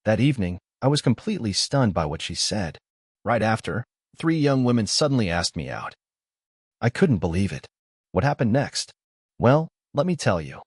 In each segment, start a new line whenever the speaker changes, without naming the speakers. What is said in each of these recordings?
That evening, I was completely stunned by what she said. Right after, 3 young women suddenly asked me out. I couldn't believe it. What happened next? Well, let me tell you.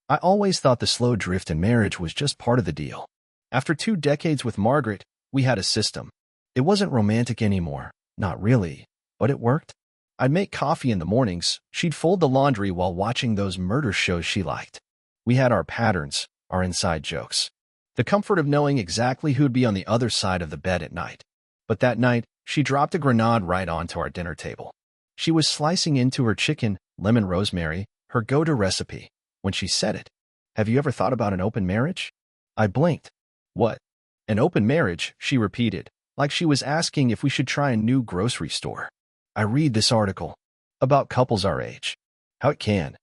I always thought the slow drift in marriage was just part of the deal. After 2 decades with Margaret, we had a system. It wasn't romantic anymore, not really, but it worked. I'd make coffee in the mornings, she'd fold the laundry while watching those murder shows she liked. We had our patterns, our inside jokes. The comfort of knowing exactly who'd be on the other side of the bed at night. But that night, she dropped a grenade right onto our dinner table. She was slicing into her chicken, lemon rosemary, her go-to recipe, when she said it. Have you ever thought about an open marriage? I blinked. What? An open marriage, she repeated, like she was asking if we should try a new grocery store. I read this article about couples our age. How it can,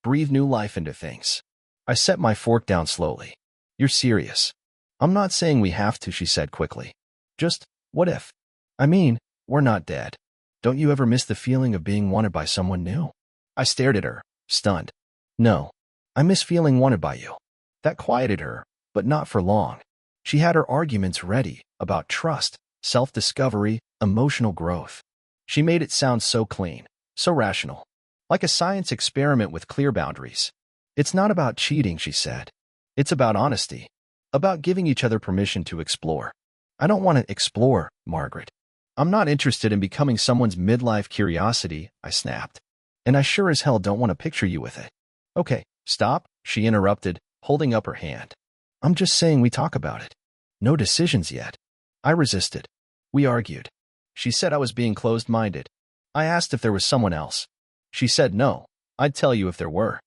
breathe new life into things. I set my fork down slowly. You're serious. I'm not saying we have to, she said quickly. Just, what if? I mean, we're not dead. Don't you ever miss the feeling of being wanted by someone new? I stared at her, stunned. No, I miss feeling wanted by you. That quieted her, but not for long. She had her arguments ready about trust, self-discovery, emotional growth. She made it sound so clean, so rational, like a science experiment with clear boundaries. It's not about cheating, she said. It's about honesty, about giving each other permission to explore. I don't want to explore, Margaret. I'm not interested in becoming someone's midlife curiosity, I snapped. And I sure as hell don't want to picture you with it. Okay, stop, she interrupted, holding up her hand. I'm just saying we talk about it. No decisions yet. I resisted. We argued. She said I was being closed-minded. I asked if there was someone else. She said no, I'd tell you if there were.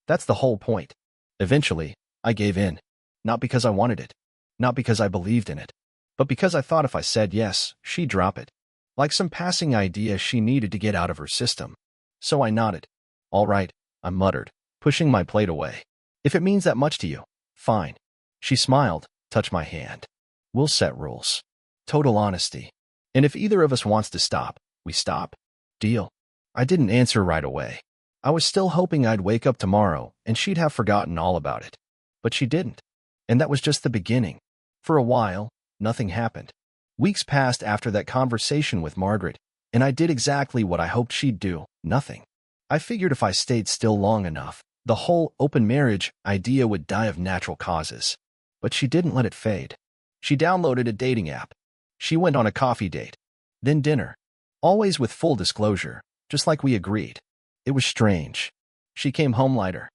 That's the whole point. Eventually, I gave in. Not because I wanted it. Not because I believed in it. But because I thought if I said yes, she'd drop it. Like some passing idea she needed to get out of her system. So I nodded. All right, I muttered, pushing my plate away. If it means that much to you, fine. She smiled, touched my hand. We'll set rules. Total honesty. And if either of us wants to stop, we stop. Deal. I didn't answer right away. I was still hoping I'd wake up tomorrow and she'd have forgotten all about it. But she didn't. And that was just the beginning. For a while, nothing happened. Weeks passed after that conversation with Margaret, and I did exactly what I hoped she'd do, nothing. I figured if I stayed still long enough, the whole open marriage idea would die of natural causes. But she didn't let it fade. She downloaded a dating app. She went on a coffee date. Then dinner. Always with full disclosure, just like we agreed. It was strange. She came home lighter.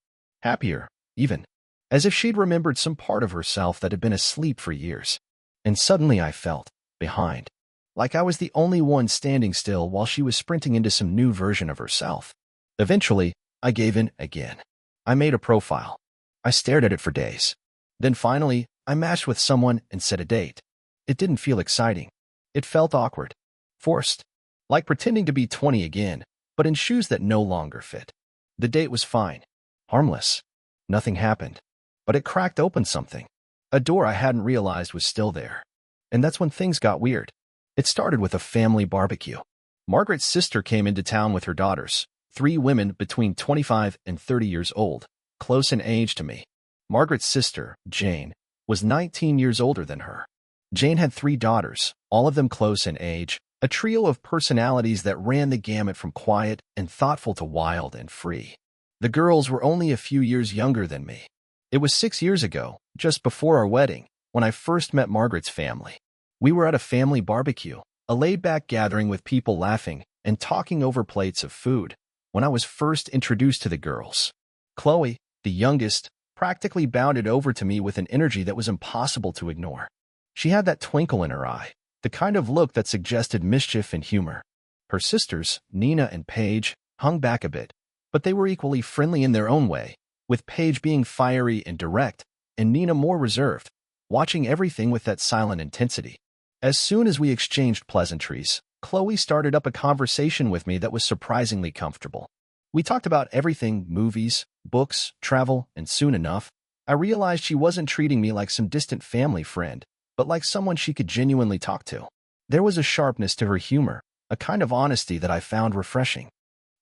Happier, even. As if she'd remembered some part of herself that had been asleep for years. And suddenly I felt behind. Like I was the only one standing still while she was sprinting into some new version of herself. Eventually, I gave in again. I made a profile. I stared at it for days. Then finally, I matched with someone and set a date. It didn't feel exciting. It felt awkward. Forced. Like pretending to be 20 again, but in shoes that no longer fit. The date was fine. Harmless. Nothing happened. But it cracked open something. A door I hadn't realized was still there. And that's when things got weird. It started with a family barbecue. Margaret's sister came into town with her daughters, 3 women between 25 and 30 years old, close in age to me. Margaret's sister, Jane, was 19 years older than her. Jane had 3 daughters, all of them close in age, a trio of personalities that ran the gamut from quiet and thoughtful to wild and free. The girls were only a few years younger than me. It was 6 years ago, just before our wedding, when I first met Margaret's family. We were at a family barbecue, a laid-back gathering with people laughing and talking over plates of food, when I was first introduced to the girls. Chloe, the youngest, practically bounded over to me with an energy that was impossible to ignore. She had that twinkle in her eye, the kind of look that suggested mischief and humor. Her sisters, Nenah and Paige, hung back a bit, but they were equally friendly in their own way, with Paige being fiery and direct, and Nenah more reserved, watching everything with that silent intensity. As soon as we exchanged pleasantries, Chloe started up a conversation with me that was surprisingly comfortable. We talked about everything: movies, books, travel, and soon enough, I realized she wasn't treating me like some distant family friend, but like someone she could genuinely talk to. There was a sharpness to her humor, a kind of honesty that I found refreshing.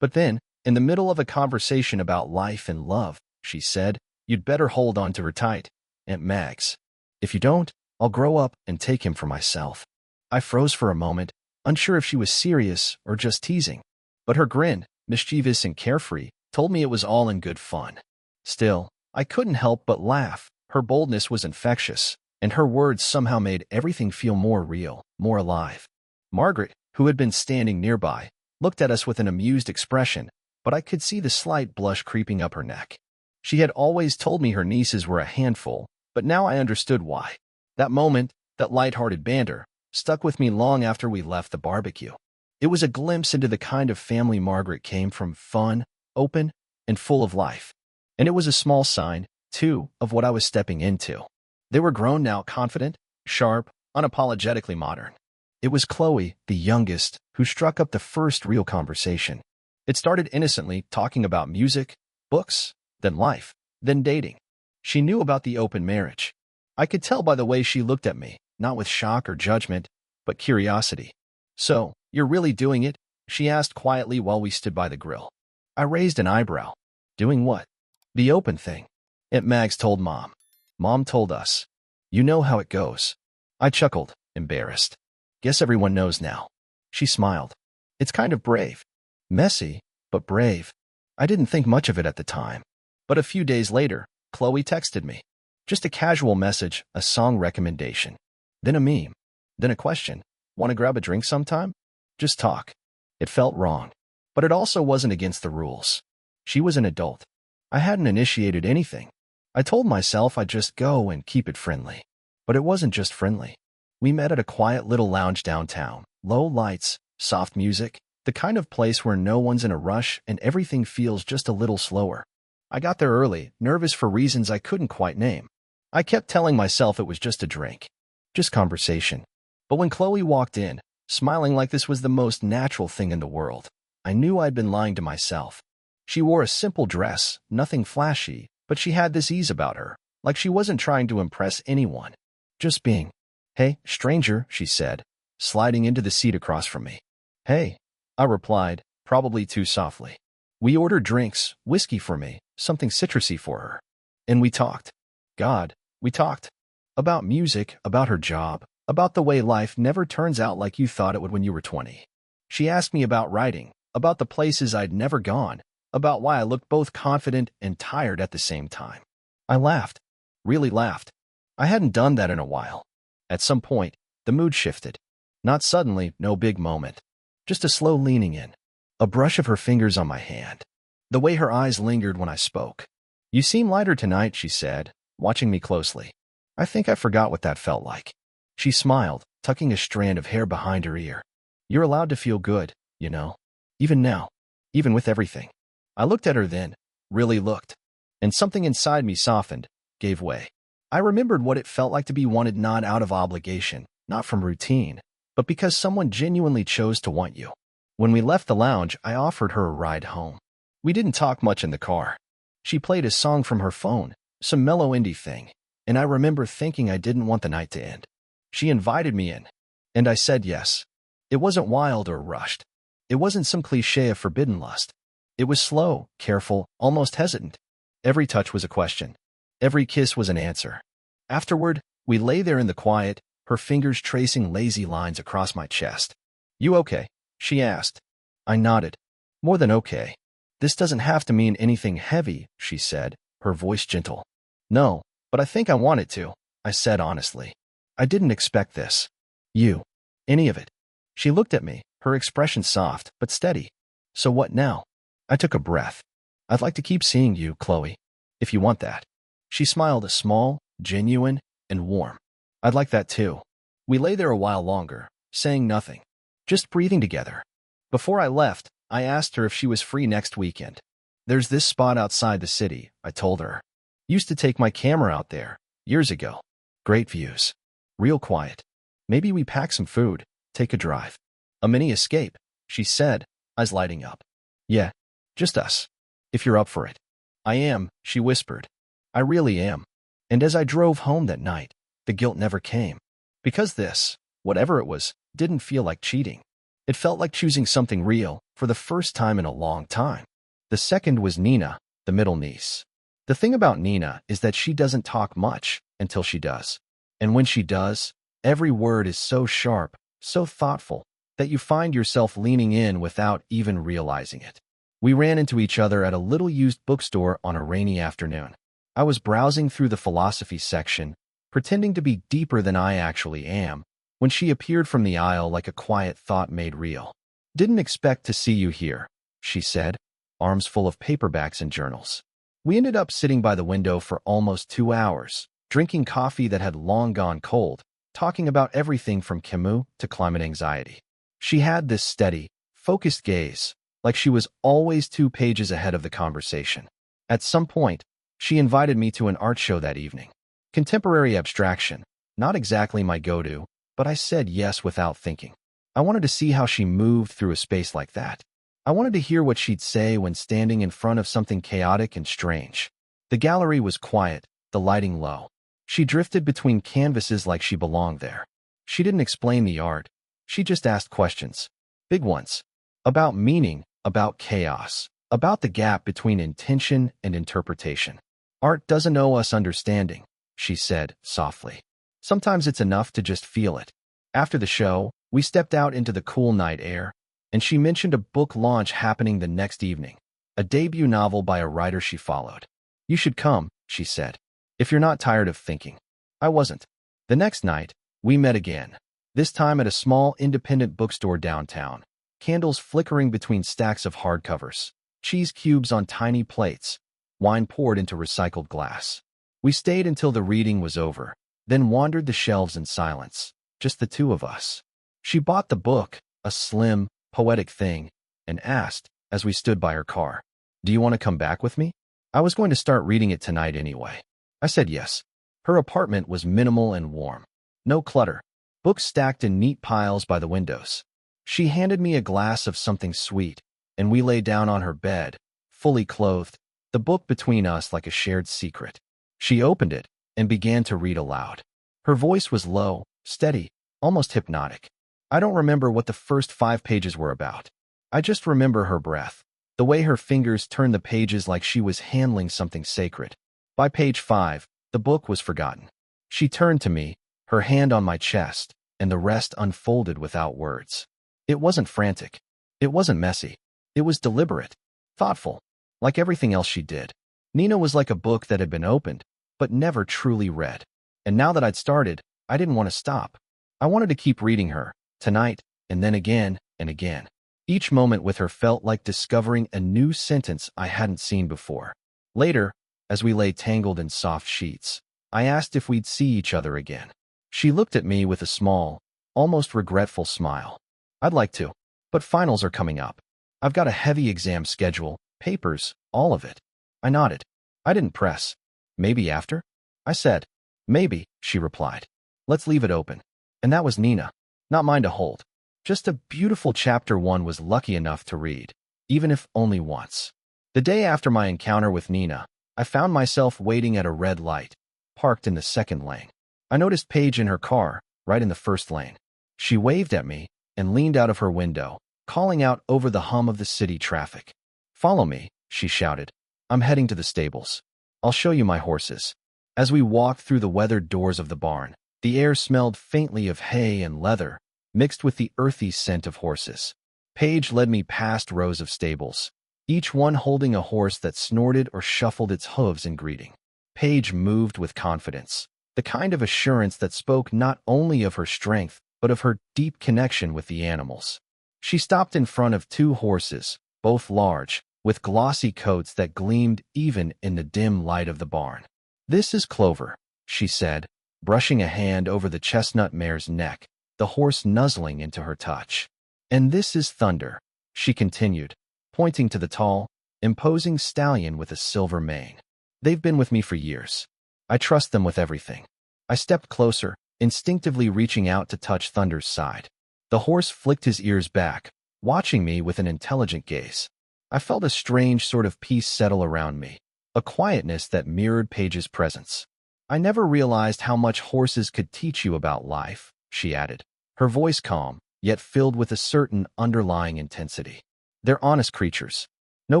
But then, in the middle of a conversation about life and love, she said, "You'd better hold on to her tight, Aunt Mags." If you don't, I'll grow up and take him for myself. I froze for a moment, unsure if she was serious or just teasing. But her grin, mischievous and carefree, told me it was all in good fun. Still, I couldn't help but laugh. Her boldness was infectious, and her words somehow made everything feel more real, more alive. Margaret, who had been standing nearby, looked at us with an amused expression, but I could see the slight blush creeping up her neck. She had always told me her nieces were a handful, but now I understood why. That moment, that light-hearted banter, stuck with me long after we left the barbecue. It was a glimpse into the kind of family Margaret came from, fun, open, and full of life. And it was a small sign, too, of what I was stepping into. They were grown now, confident, sharp, unapologetically modern. It was Chloe, the youngest, who struck up the first real conversation. It started innocently, talking about music, books, then life, then dating. She knew about the open marriage. I could tell by the way she looked at me, not with shock or judgment, but curiosity. "So, you're really doing it?" she asked quietly while we stood by the grill. I raised an eyebrow. "Doing what?" "The open thing." Aunt Mags told Mom. Mom told us. "You know how it goes." I chuckled, embarrassed. "Guess everyone knows now." She smiled. "It's kind of brave. Messy, but brave." I didn't think much of it at the time. But a few days later, Chloe texted me. Just a casual message, a song recommendation. Then a meme. Then a question. "Want to grab a drink sometime?" Just talk. It felt wrong. But it also wasn't against the rules. She was an adult. I hadn't initiated anything. I told myself I'd just go and keep it friendly. But it wasn't just friendly. We met at a quiet little lounge downtown. Low lights, soft music, the kind of place where no one's in a rush and everything feels just a little slower. I got there early, nervous for reasons I couldn't quite name. I kept telling myself it was just a drink. Just conversation. But when Chloe walked in, smiling like this was the most natural thing in the world, I knew I'd been lying to myself. She wore a simple dress, nothing flashy, but she had this ease about her, like she wasn't trying to impress anyone. Just being. "Hey, stranger," she said, sliding into the seat across from me. "Hey," I replied, probably too softly. We ordered drinks, whiskey for me, something citrusy for her. And we talked. God, we talked. About music, about her job, about the way life never turns out like you thought it would when you were 20. She asked me about writing, about the places I'd never gone, about why I looked both confident and tired at the same time. I laughed. Really laughed. I hadn't done that in a while. At some point, the mood shifted. Not suddenly, no big moment. Just a slow leaning in. A brush of her fingers on my hand. The way her eyes lingered when I spoke. "You seem lighter tonight," she said, watching me closely. I think I forgot what that felt like. She smiled, tucking a strand of hair behind her ear. "You're allowed to feel good, you know. Even now. Even with everything." I looked at her then, really looked. And something inside me softened, gave way. I remembered what it felt like to be wanted not out of obligation, not from routine, but because someone genuinely chose to want you. When we left the lounge, I offered her a ride home. We didn't talk much in the car. She played a song from her phone, some mellow indie thing, and I remember thinking I didn't want the night to end. She invited me in, and I said yes. It wasn't wild or rushed. It wasn't some cliché of forbidden lust. It was slow, careful, almost hesitant. Every touch was a question. Every kiss was an answer. Afterward, we lay there in the quiet, her fingers tracing lazy lines across my chest. "You okay?" she asked. I nodded. "More than okay. This doesn't have to mean anything heavy," she said, her voice gentle. "No, but I think I want it to," I said honestly. "I didn't expect this. You. Any of it." She looked at me, her expression soft but steady. "So what now?" I took a breath. "I'd like to keep seeing you, Chloe, if you want that." She smiled, small, genuine, and warm. "I'd like that too." We lay there a while longer, saying nothing, just breathing together. Before I left, I asked her if she was free next weekend. "There's this spot outside the city," I told her. "Used to take my camera out there, years ago. Great views. Real quiet. Maybe we pack some food, take a drive. A mini escape," she said, eyes lighting up. "Yeah, just us. If you're up for it." "I am," she whispered. "I really am." And as I drove home that night, the guilt never came. Because this, whatever it was, didn't feel like cheating. It felt like choosing something real for the first time in a long time. The second was Nenah, the middle niece. The thing about Nenah is that she doesn't talk much until she does. And when she does, every word is so sharp, so thoughtful, that you find yourself leaning in without even realizing it. We ran into each other at a little used bookstore on a rainy afternoon. I was browsing through the philosophy section, pretending to be deeper than I actually am, when she appeared from the aisle like a quiet thought made real. "Didn't expect to see you here," she said, arms full of paperbacks and journals. We ended up sitting by the window for almost 2 hours, drinking coffee that had long gone cold, talking about everything from Camus to climate anxiety. She had this steady, focused gaze, like she was always 2 pages ahead of the conversation. At some point, she invited me to an art show that evening. Contemporary abstraction, not exactly my go-to, but I said yes without thinking. I wanted to see how she moved through a space like that. I wanted to hear what she'd say when standing in front of something chaotic and strange. The gallery was quiet, the lighting low. She drifted between canvases like she belonged there. She didn't explain the art. She just asked questions. Big ones. About meaning, about chaos, about the gap between intention and interpretation. "Art doesn't owe us understanding," she said softly. "Sometimes it's enough to just feel it." After the show, we stepped out into the cool night air, and she mentioned a book launch happening the next evening, a debut novel by a writer she followed. "You should come," she said, "if you're not tired of thinking." I wasn't. The next night, we met again, this time at a small independent bookstore downtown, candles flickering between stacks of hardcovers, cheese cubes on tiny plates, wine poured into recycled glass. We stayed until the reading was over, then wandered the shelves in silence, just the 2 of us. She bought the book, a slim, poetic thing, and asked, as we stood by her car, "Do you want to come back with me?" I was going to start reading it tonight anyway. I said yes. Her apartment was minimal and warm. No clutter. Books stacked in neat piles by the windows. She handed me a glass of something sweet, and we lay down on her bed, fully clothed, the book between us like a shared secret. She opened it and began to read aloud. Her voice was low, steady, almost hypnotic. I don't remember what the first 5 pages were about. I just remember her breath, the way her fingers turned the pages like she was handling something sacred. By page 5, the book was forgotten. She turned to me, her hand on my chest, and the rest unfolded without words. It wasn't frantic. It wasn't messy. It was deliberate, thoughtful, like everything else she did. Nenah was like a book that had been opened, but never truly read. And now that I'd started, I didn't want to stop. I wanted to keep reading her, tonight, and then again and again. Each moment with her felt like discovering a new sentence I hadn't seen before. Later, as we lay tangled in soft sheets, I asked if we'd see each other again. She looked at me with a small, almost regretful smile. "I'd like to, but finals are coming up. I've got a heavy exam schedule, papers, all of it." I nodded. I didn't press. "Maybe after?" I said. "Maybe," she replied. "Let's leave it open." And that was Nenah. Not mine to hold. Just a beautiful chapter one was lucky enough to read, even if only once. The day after my encounter with Nenah, I found myself waiting at a red light, parked in the second lane. I noticed Paige in her car, right in the first lane. She waved at me and leaned out of her window, calling out over the hum of the city traffic. "Follow me," she shouted. "I'm heading to the stables. I'll show you my horses." As we walked through the weathered doors of the barn, the air smelled faintly of hay and leather, mixed with the earthy scent of horses. Paige led me past rows of stables, each one holding a horse that snorted or shuffled its hooves in greeting. Paige moved with confidence, the kind of assurance that spoke not only of her strength, but of her deep connection with the animals. She stopped in front of 2 horses, both large, with glossy coats that gleamed even in the dim light of the barn. "This is Clover," she said, brushing a hand over the chestnut mare's neck, the horse nuzzling into her touch. "And this is Thunder," she continued, pointing to the tall, imposing stallion with a silver mane. "They've been with me for years. I trust them with everything." I stepped closer, instinctively reaching out to touch Thunder's side. The horse flicked his ears back, watching me with an intelligent gaze. I felt a strange sort of peace settle around me, a quietness that mirrored Paige's presence. "I never realized how much horses could teach you about life," she added, her voice calm, yet filled with a certain underlying intensity. "They're honest creatures. No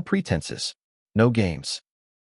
pretenses. No games.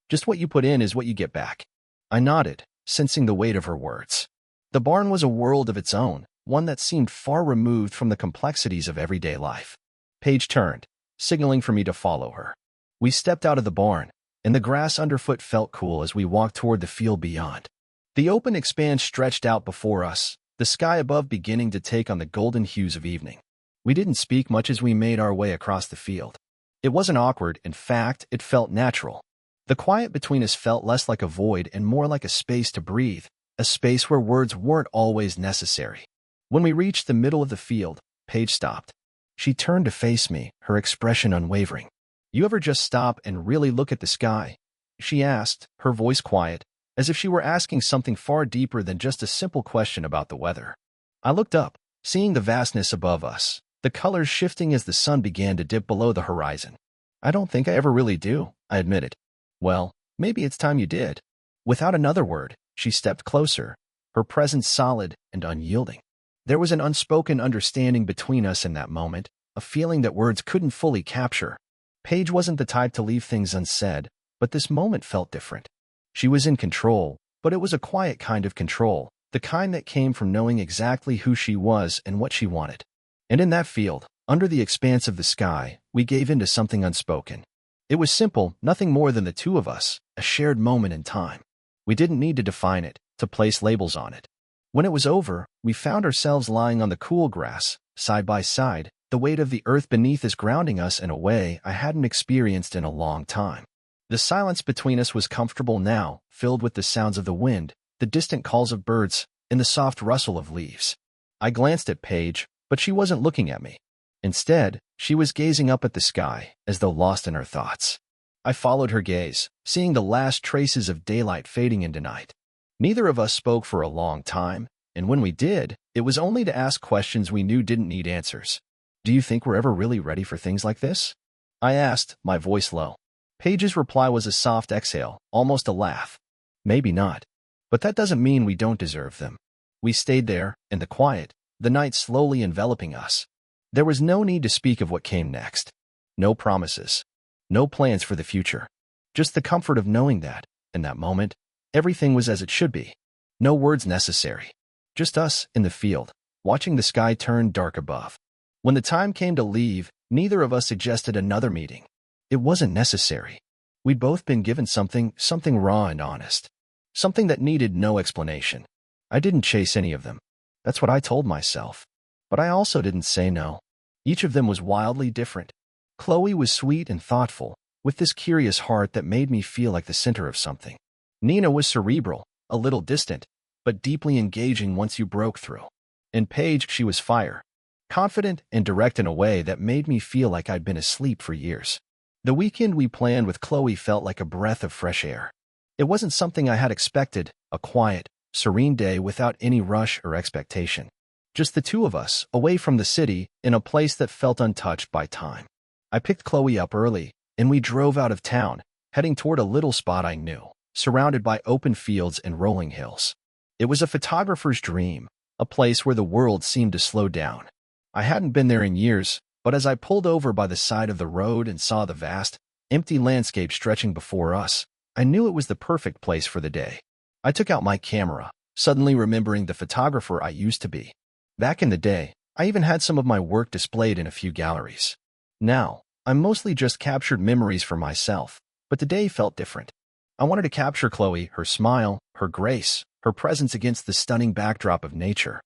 Just what you put in is what you get back." I nodded, sensing the weight of her words. The barn was a world of its own, one that seemed far removed from the complexities of everyday life. Paige turned, signaling for me to follow her. We stepped out of the barn, and the grass underfoot felt cool as we walked toward the field beyond. The open expanse stretched out before us, the sky above beginning to take on the golden hues of evening. We didn't speak much as we made our way across the field. It wasn't awkward, in fact, it felt natural. The quiet between us felt less like a void and more like a space to breathe, a space where words weren't always necessary. When we reached the middle of the field, Paige stopped. She turned to face me, her expression unwavering. "You ever just stop and really look at the sky?" she asked, her voice quiet, as if she were asking something far deeper than just a simple question about the weather. I looked up, seeing the vastness above us, the colors shifting as the sun began to dip below the horizon. "I don't think I ever really do," I admitted. "Well, maybe it's time you did." Without another word, she stepped closer, her presence solid and unyielding. There was an unspoken understanding between us in that moment, a feeling that words couldn't fully capture. Paige wasn't the type to leave things unsaid, but this moment felt different. She was in control, but it was a quiet kind of control, the kind that came from knowing exactly who she was and what she wanted. And in that field, under the expanse of the sky, we gave in to something unspoken. It was simple, nothing more than the two of us, a shared moment in time. We didn't need to define it, to place labels on it. When it was over, we found ourselves lying on the cool grass, side by side, the weight of the earth beneath us grounding us in a way I hadn't experienced in a long time. The silence between us was comfortable now, filled with the sounds of the wind, the distant calls of birds, and the soft rustle of leaves. I glanced at Paige, but she wasn't looking at me. Instead, she was gazing up at the sky, as though lost in her thoughts. I followed her gaze, seeing the last traces of daylight fading into night. Neither of us spoke for a long time, and when we did, it was only to ask questions we knew didn't need answers. "Do you think we're ever really ready for things like this?" I asked, my voice low. Paige's reply was a soft exhale, almost a laugh. "Maybe not. But that doesn't mean we don't deserve them." We stayed there, in the quiet, the night slowly enveloping us. There was no need to speak of what came next. No promises. No plans for the future. Just the comfort of knowing that, in that moment, everything was as it should be. No words necessary. Just us, in the field, watching the sky turn dark above. When the time came to leave, neither of us suggested another meeting. It wasn't necessary. We'd both been given something raw and honest. Something that needed no explanation. I didn't chase any of them. That's what I told myself. But I also didn't say no. Each of them was wildly different. Chloe was sweet and thoughtful, with this curious heart that made me feel like the center of something. Nenah was cerebral, a little distant, but deeply engaging once you broke through. And Paige, she was fire. Confident and direct in a way that made me feel like I'd been asleep for years. The weekend we planned with Chloe felt like a breath of fresh air. It wasn't something I had expected, a quiet, serene day without any rush or expectation. Just the two of us, away from the city, in a place that felt untouched by time. I picked Chloe up early, and we drove out of town, heading toward a little spot I knew, surrounded by open fields and rolling hills. It was a photographer's dream, a place where the world seemed to slow down. I hadn't been there in years, but as I pulled over by the side of the road and saw the vast, empty landscape stretching before us, I knew it was the perfect place for the day. I took out my camera, suddenly remembering the photographer I used to be. Back in the day, I even had some of my work displayed in a few galleries. Now, I mostly just captured memories for myself, but today felt different. I wanted to capture Chloe, her smile, her grace, her presence against the stunning backdrop of nature.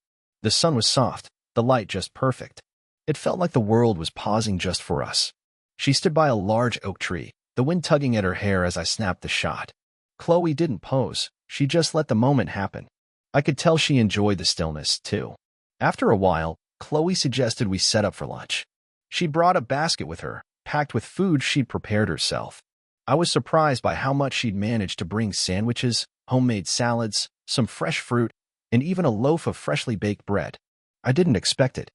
The sun was soft, the light just perfect. It felt like the world was pausing just for us. She stood by a large oak tree, the wind tugging at her hair as I snapped the shot. Chloe didn't pose, she just let the moment happen. I could tell she enjoyed the stillness, too. After a while, Chloe suggested we set up for lunch. She brought a basket with her, packed with food she'd prepared herself. I was surprised by how much she'd managed to bring: sandwiches, homemade salads, some fresh fruit, and even a loaf of freshly baked bread. I didn't expect it.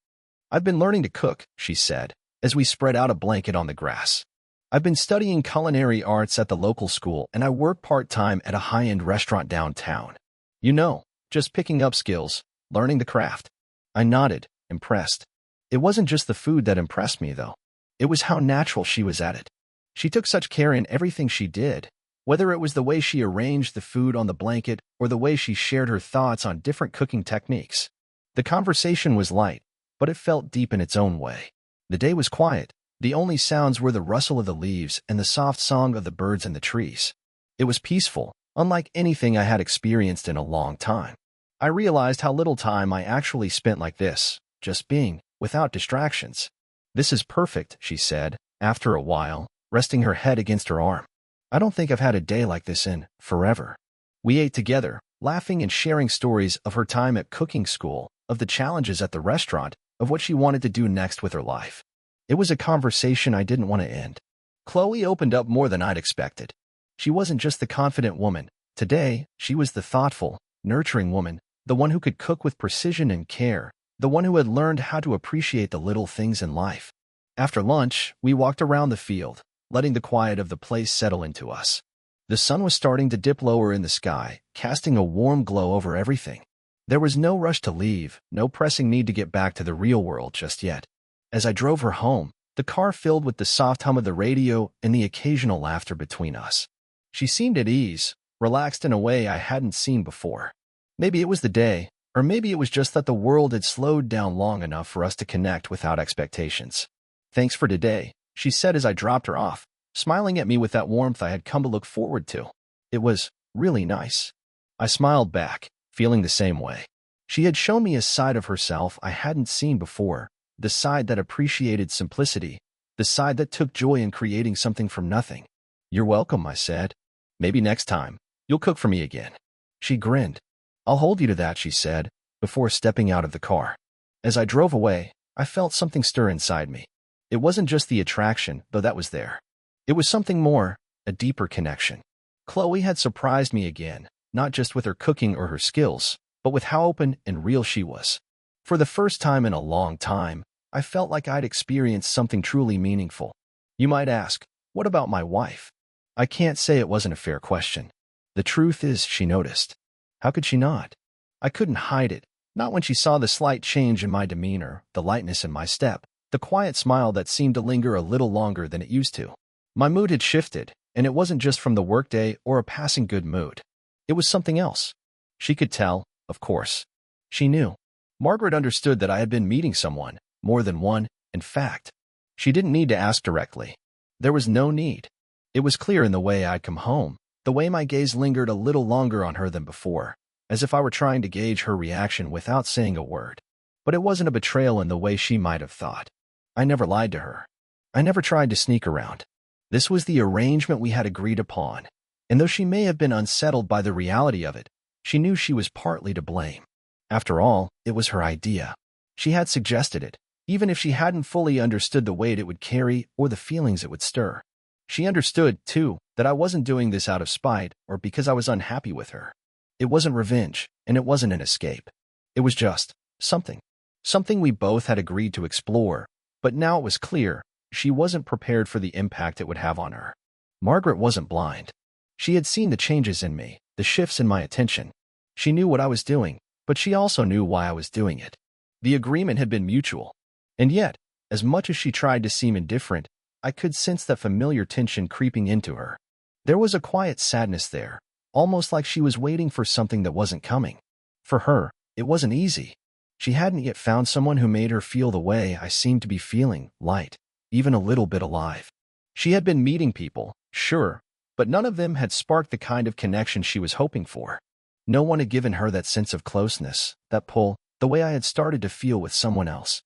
"I've been learning to cook," she said, as we spread out a blanket on the grass. "I've been studying culinary arts at the local school, and I work part-time at a high-end restaurant downtown. You know, just picking up skills, learning the craft." I nodded, impressed. It wasn't just the food that impressed me, though. It was how natural she was at it. She took such care in everything she did. Whether it was the way she arranged the food on the blanket or the way she shared her thoughts on different cooking techniques. The conversation was light, but it felt deep in its own way. The day was quiet. The only sounds were the rustle of the leaves and the soft song of the birds in the trees. It was peaceful, unlike anything I had experienced in a long time. I realized how little time I actually spent like this, just being, without distractions. "This is perfect," she said, after a while, resting her head against her arm. "I don't think I've had a day like this in forever." We ate together, laughing and sharing stories of her time at cooking school, of the challenges at the restaurant, of what she wanted to do next with her life. It was a conversation I didn't want to end. Chloe opened up more than I'd expected. She wasn't just the confident woman. Today, she was the thoughtful, nurturing woman, the one who could cook with precision and care, the one who had learned how to appreciate the little things in life. After lunch, we walked around the field, letting the quiet of the place settle into us. The sun was starting to dip lower in the sky, casting a warm glow over everything. There was no rush to leave, no pressing need to get back to the real world just yet. As I drove her home, the car filled with the soft hum of the radio and the occasional laughter between us. She seemed at ease, relaxed in a way I hadn't seen before. Maybe it was the day, or maybe it was just that the world had slowed down long enough for us to connect without expectations. "Thanks for today," she said as I dropped her off, smiling at me with that warmth I had come to look forward to. "It was really nice." I smiled back, feeling the same way. She had shown me a side of herself I hadn't seen before, the side that appreciated simplicity, the side that took joy in creating something from nothing. "You're welcome," I said. "Maybe next time, you'll cook for me again." She grinned. "I'll hold you to that," she said, before stepping out of the car. As I drove away, I felt something stir inside me. It wasn't just the attraction, though that was there. It was something more, a deeper connection. Chloe had surprised me again, not just with her cooking or her skills, but with how open and real she was. For the first time in a long time, I felt like I'd experienced something truly meaningful. You might ask, what about my wife? I can't say it wasn't a fair question. The truth is, she noticed. How could she not? I couldn't hide it, not when she saw the slight change in my demeanor, the lightness in my step, the quiet smile that seemed to linger a little longer than it used to. My mood had shifted, and it wasn't just from the workday or a passing good mood. It was something else. She could tell, of course. She knew. Margaret understood that I had been meeting someone, more than one, in fact. She didn't need to ask directly. There was no need. It was clear in the way I'd come home, the way my gaze lingered a little longer on her than before, as if I were trying to gauge her reaction without saying a word. But it wasn't a betrayal in the way she might have thought. I never lied to her. I never tried to sneak around. This was the arrangement we had agreed upon, and though she may have been unsettled by the reality of it, she knew she was partly to blame. After all, it was her idea. She had suggested it, even if she hadn't fully understood the weight it would carry or the feelings it would stir. She understood, too, that I wasn't doing this out of spite or because I was unhappy with her. It wasn't revenge, and it wasn't an escape. It was just something. Something we both had agreed to explore, but now it was clear she wasn't prepared for the impact it would have on her. Margaret wasn't blind. She had seen the changes in me, the shifts in my attention. She knew what I was doing, but she also knew why I was doing it. The agreement had been mutual. And yet, as much as she tried to seem indifferent, I could sense that familiar tension creeping into her. There was a quiet sadness there, almost like she was waiting for something that wasn't coming. For her, it wasn't easy. She hadn't yet found someone who made her feel the way I seemed to be feeling, light, even a little bit alive. She had been meeting people, sure, but none of them had sparked the kind of connection she was hoping for. No one had given her that sense of closeness, that pull, the way I had started to feel with someone else.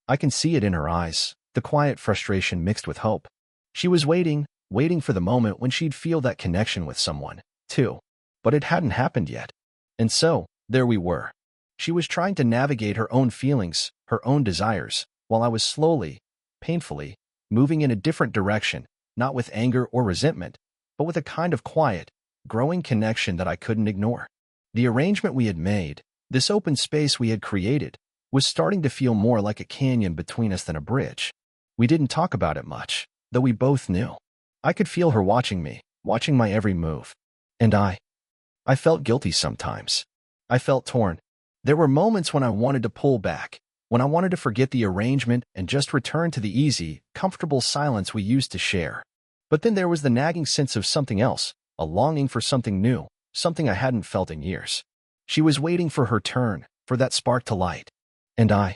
I can see it in her eyes, the quiet frustration mixed with hope. She was waiting for the moment when she'd feel that connection with someone, too. But it hadn't happened yet. And so, there we were. She was trying to navigate her own feelings, her own desires, while I was slowly, painfully, moving in a different direction, not with anger or resentment, but with a kind of quiet, growing connection that I couldn't ignore. The arrangement we had made, this open space we had created, was starting to feel more like a canyon between us than a bridge. We didn't talk about it much, though we both knew. I could feel her watching me, watching my every move. And I felt guilty sometimes. I felt torn. There were moments when I wanted to pull back, when I wanted to forget the arrangement and just return to the easy, comfortable silence we used to share. But then there was the nagging sense of something else, a longing for something new, something I hadn't felt in years. She was waiting for her turn, for that spark to light. And I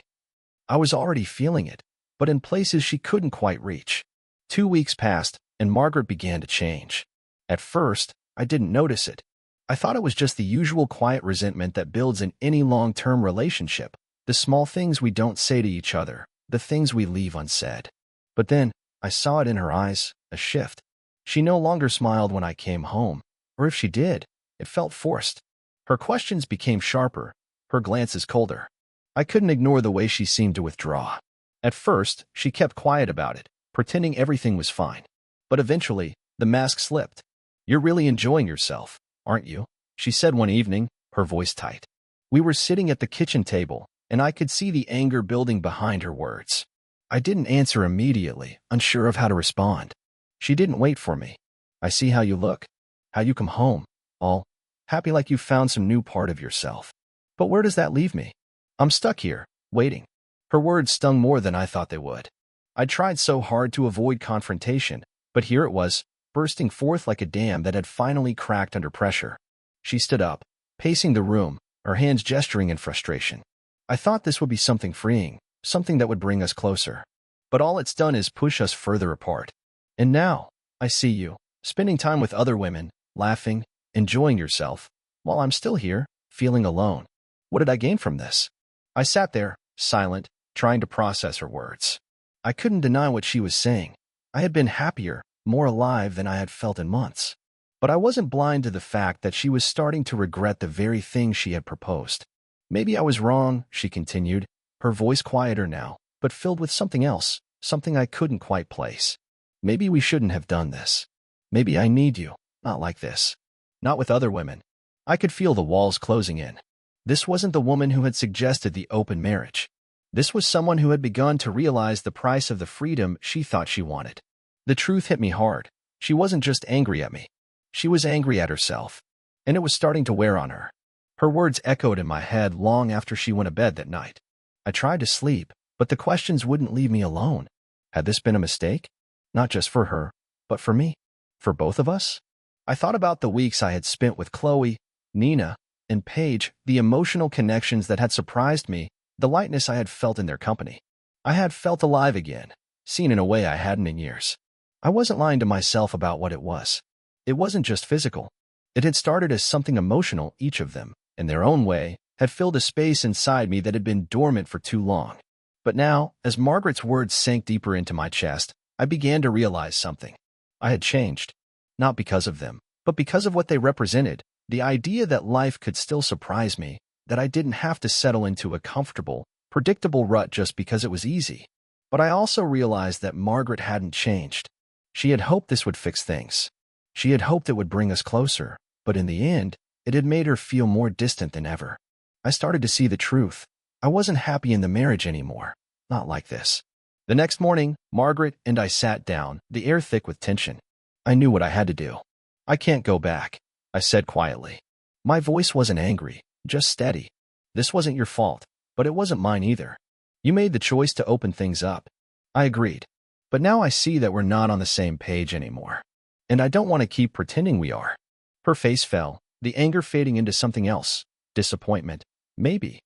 was already feeling it, but in places she couldn't quite reach. 2 weeks passed, and Margaret began to change. At first, I didn't notice it. I thought it was just the usual quiet resentment that builds in any long-term relationship, the small things we don't say to each other, the things we leave unsaid. But then, I saw it in her eyes, a shift. She no longer smiled when I came home, or if she did, it felt forced. Her questions became sharper, her glances colder. I couldn't ignore the way she seemed to withdraw. At first, she kept quiet about it, pretending everything was fine. But eventually, the mask slipped. "You're really enjoying yourself, aren't you?" she said one evening, her voice tight. We were sitting at the kitchen table, and I could see the anger building behind her words. I didn't answer immediately, unsure of how to respond. She didn't wait for me. "I see how you look, how you come home, all happy like you've found some new part of yourself. But where does that leave me? I'm stuck here, waiting." Her words stung more than I thought they would. I tried so hard to avoid confrontation, but here it was, bursting forth like a dam that had finally cracked under pressure. She stood up, pacing the room, her hands gesturing in frustration. I thought this would be something freeing, something that would bring us closer. But all it's done is push us further apart. And now, I see you, spending time with other women, laughing, enjoying yourself, while I'm still here, feeling alone. What did I gain from this? I sat there, silent, trying to process her words. I couldn't deny what she was saying. I had been happier, more alive than I had felt in months. But I wasn't blind to the fact that she was starting to regret the very thing she had proposed. "Maybe I was wrong," she continued, her voice quieter now, but filled with something else, something I couldn't quite place. "Maybe we shouldn't have done this. Maybe I need you, not like this. Not with other women." I could feel the walls closing in. This wasn't the woman who had suggested the open marriage. This was someone who had begun to realize the price of the freedom she thought she wanted. The truth hit me hard. She wasn't just angry at me. She was angry at herself, and it was starting to wear on her. Her words echoed in my head long after she went to bed that night. I tried to sleep, but the questions wouldn't leave me alone. Had this been a mistake? Not just for her, but for me? For both of us? I thought about the weeks I had spent with Chloe, Nenah, and Paige, the emotional connections that had surprised me, the lightness I had felt in their company. I had felt alive again, seen in a way I hadn't in years. I wasn't lying to myself about what it was. It wasn't just physical. It had started as something emotional. Each of them, in their own way, had filled a space inside me that had been dormant for too long. But now, as Margaret's words sank deeper into my chest, I began to realize something. I had changed. Not because of them, but because of what they represented. The idea that life could still surprise me, that I didn't have to settle into a comfortable, predictable rut just because it was easy. But I also realized that Margaret hadn't changed. She had hoped this would fix things. She had hoped it would bring us closer, but in the end, it had made her feel more distant than ever. I started to see the truth. I wasn't happy in the marriage anymore. Not like this. The next morning, Margaret and I sat down, the air thick with tension. I knew what I had to do. "I can't go back," I said quietly. My voice wasn't angry, just steady. "This wasn't your fault, but it wasn't mine either. You made the choice to open things up." I agreed. "But now I see that we're not on the same page anymore. And I don't want to keep pretending we are." Her face fell, the anger fading into something else. Disappointment, maybe.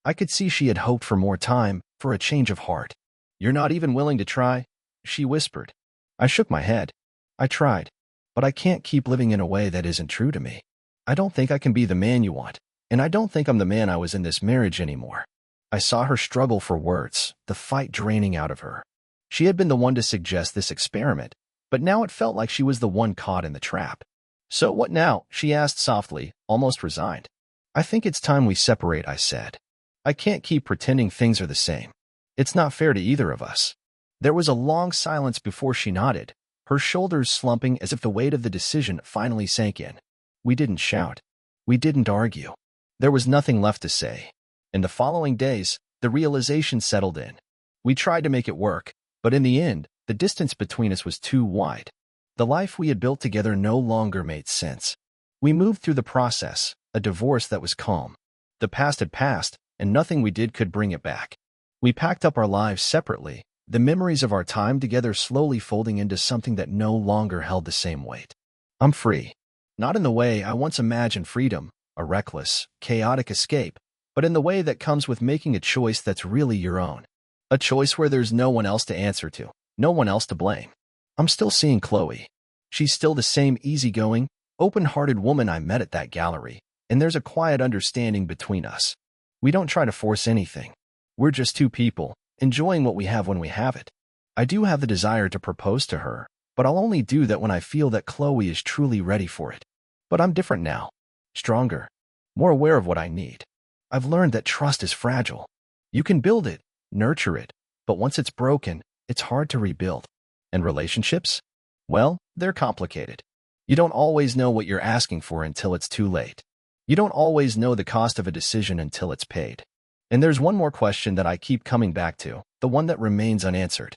I could see she had hoped for more time, for a change of heart. "You're not even willing to try?" she whispered. I shook my head. "I tried. But I can't keep living in a way that isn't true to me. I don't think I can be the man you want, and I don't think I'm the man I was in this marriage anymore." I saw her struggle for words, the fight draining out of her. She had been the one to suggest this experiment, but now it felt like she was the one caught in the trap. "So what now?" she asked softly, almost resigned. "I think it's time we separate," I said. "I can't keep pretending things are the same. It's not fair to either of us." There was a long silence before she nodded, her shoulders slumping as if the weight of the decision finally sank in. We didn't shout. We didn't argue. There was nothing left to say. In the following days, the realization settled in. We tried to make it work, but in the end, the distance between us was too wide. The life we had built together no longer made sense. We moved through the process, a divorce that was calm. The past had passed, and nothing we did could bring it back. We packed up our lives separately, the memories of our time together slowly folding into something that no longer held the same weight. "I'm free," Not in the way I once imagined freedom, a reckless, chaotic escape, but in the way that comes with making a choice that's really your own. A choice where there's no one else to answer to, no one else to blame. I'm still seeing Chloe. She's still the same easygoing, open-hearted woman I met at that gallery, and there's a quiet understanding between us. We don't try to force anything. We're just two people, enjoying what we have when we have it. I do have the desire to propose to her, but I'll only do that when I feel that Chloe is truly ready for it. But I'm different now. Stronger. More aware of what I need. I've learned that trust is fragile. You can build it, nurture it, but once it's broken, it's hard to rebuild. And relationships? Well, they're complicated. You don't always know what you're asking for until it's too late. You don't always know the cost of a decision until it's paid. And there's one more question that I keep coming back to, the one that remains unanswered.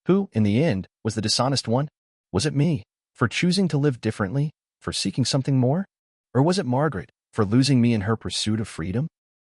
Who, in the end, was the dishonest one? Was it me, for choosing to live differently, for seeking something more? Or was it Margaret, for losing me in her pursuit of freedom?